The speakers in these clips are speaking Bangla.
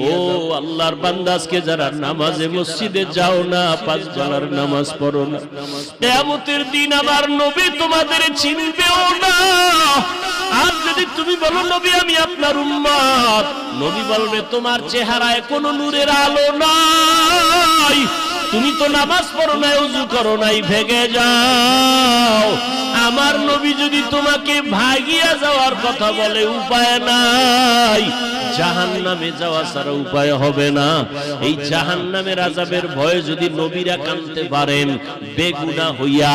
ও আল্লাহর বান্দা, আজকে যারা নামাজে মসজিদে যাও না, পাঁচ ওয়াক্তের নামাজ পড়ো না, কিয়ামতের দিন আমার নবী তোমাদের চিনবেও না। আর যদি তুমি বলো নবী আমি আপনার উম্মত, নবী বলবে তোমার চেহারায় কোনো নূরের আলো নাই, তুমি তো নামাজ পড়ো নাই, ওযু করো নাই, ভেগে যাও। আমার নবী যদি তোমাকে ভাগিয়া যাওয়ার কথা বলে, উপায় নাই, জাহান্নামে যাওয়া ছাড়া উপায় হবে না। এই জাহান্নামের আযাবের ভয়ে যদি নবীরা কাঁদতে পারেন বেগুনাহ হইয়া,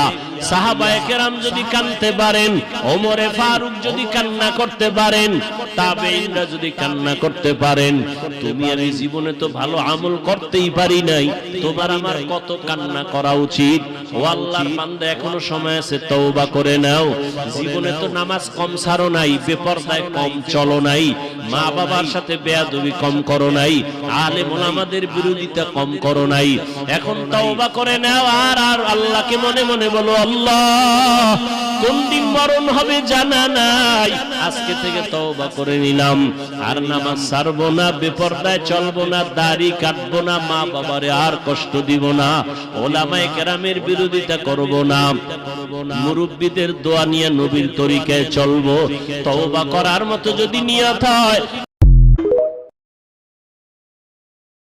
সাহাবায়ে কেরাম যদি কাঁদতে পারেন, ওমরে ফারুক যদি কান্না করতে পারেন, তাবেঈনরা যদি কান্না করতে পারেন, তুমি আমি জীবনে তো ভালো আমল করতেই পারি নাই, তোমার আমার কত কান্না করা উচিত। ও আল্লাহর বান্দা, এখনো সময় আছে, তওবা করে নাও। জীবনে তো নামাজ কম ছাড়ো নাই, বেপরদায় কম চলো নাই, মা বাবার সাথে বেয়াদবি কম করো নাই, আলেম ওলামাদের বিরোধিতা কম করো নাই। এখন তওবা করে নাও, আর আল্লাহকে মনে মনে বলো, আল্লাহ কোন দিন মরণ হবে জানা নাই, আজকে থেকে তওবা করে নিলাম, আর নামাজ ছাড়বো না, বেপরদায় চলবো না, দাড়ি কাটবো না, মা বাবারে আর কষ্ট দিব না, ওলামায়ে কেরামের বিরোধিতা করব না, মুরব্বিদের দোয়া নিয়ে নবীর তরিকায় চলবো। তওবা করার মতো যদি নিয়ত হয়,